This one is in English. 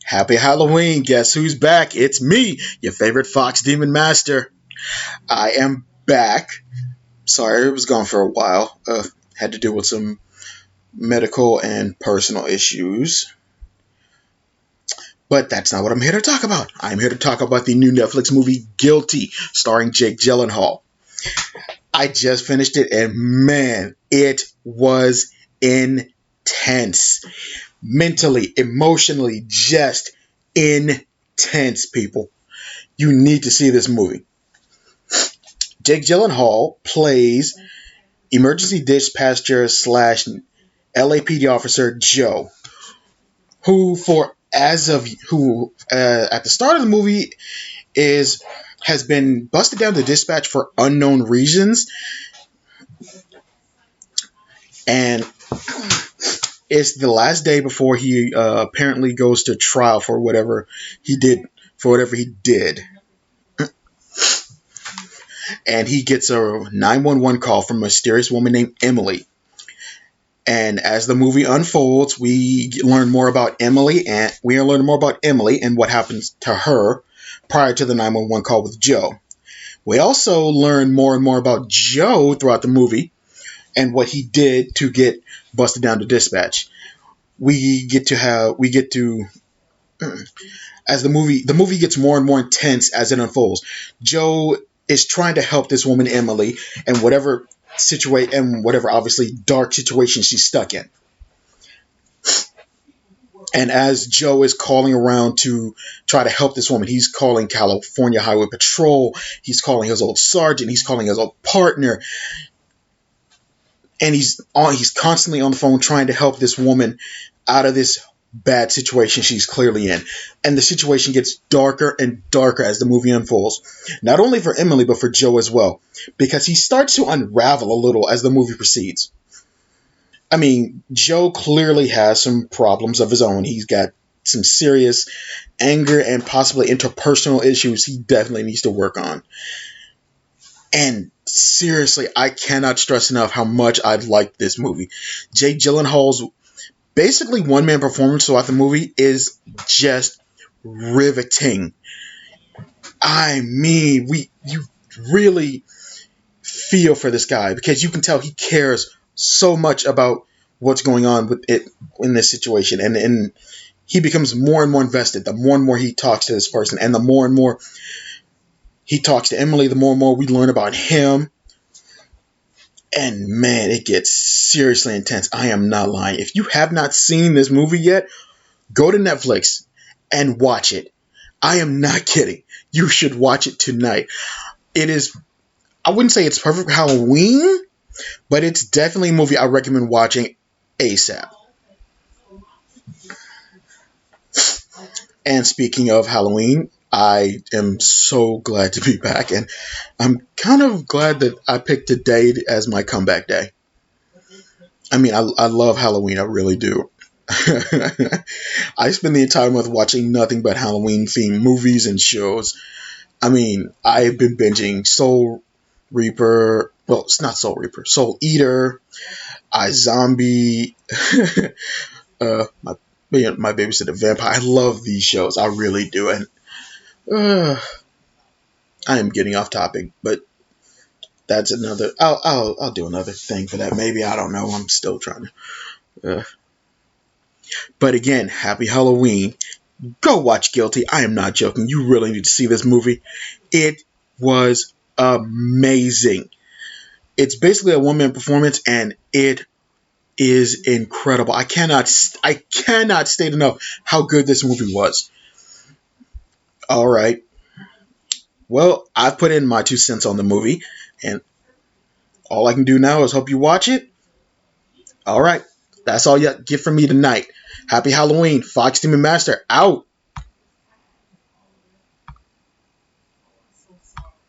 Happy Halloween. Guess who's back? It's me, your favorite Fox Demon Master. I am back. Sorry, I was gone for a while. Had to deal with some medical and personal issues. But that's not what I'm here to talk about. I'm here to talk about the new Netflix movie Guilty, starring Jake Gyllenhaal. I just finished it, and man, it was intense. Mentally, emotionally, just intense, people. You need to see this movie. Jake Gyllenhaal plays emergency dispatcher slash LAPD officer Joe, who at the start of the movie has been busted down to dispatch for unknown reasons, and it's the last day before he apparently goes to trial for whatever he did. And he gets a 911 call from a mysterious woman named Emily. And as the movie unfolds, we learn more about Emily and what happens to her prior to the 911 call with Joe. We also learn more and more about Joe throughout the movie and what he did to get busted down to dispatch. As the movie gets more and more intense as it unfolds. Joe is trying to help this woman Emily and whatever obviously dark situation she's stuck in. And as Joe is calling around to try to help this woman, he's calling California Highway Patrol, he's calling his old sergeant, he's calling his old partner, and he's constantly on the phone trying to help this woman out of this bad situation she's clearly in. And the situation gets darker and darker as the movie unfolds. Not only for Emily, but for Joe as well. Because he starts to unravel a little as the movie proceeds. I mean, Joe clearly has some problems of his own. He's got some serious anger and possibly interpersonal issues he definitely needs to work on. And seriously, I cannot stress enough how much I like this movie. Jake Gyllenhaal's basically one-man performance throughout the movie is just riveting. I mean, you really feel for this guy because you can tell he cares so much about what's going on with it in this situation, and he becomes more and more invested the more and more he talks to this person, and the more and more he talks to Emily, the more and more we learn about him. And man, it gets seriously intense. I am not lying. If you have not seen this movie yet, go to Netflix and watch it. I am not kidding. You should watch it tonight. It is, I wouldn't say it's perfect Halloween, but it's definitely a movie I recommend watching ASAP. And speaking of Halloween, I am so glad to be back, and I'm kind of glad that I picked today as my comeback day. I mean, I love Halloween, I really do. I spend the entire month watching nothing but Halloween-themed movies and shows. I mean, I've been binging Soul Reaper. Well, it's not Soul Reaper. Soul Eater, iZombie, my Babysitter Vampire. I love these shows. I really do. And I am getting off topic, but that's another. I'll do another thing for that. Maybe, I don't know. I'm still trying to. But again, happy Halloween. Go watch Guilty. I am not joking. You really need to see this movie. It was amazing. It's basically a one-man performance, and it is incredible. I cannot state enough how good this movie was. All right. Well, I've put in my 2 cents on the movie, and all I can do now is hope you watch it. All right. That's all you get from me tonight. Happy Halloween. Fox Demon Master out.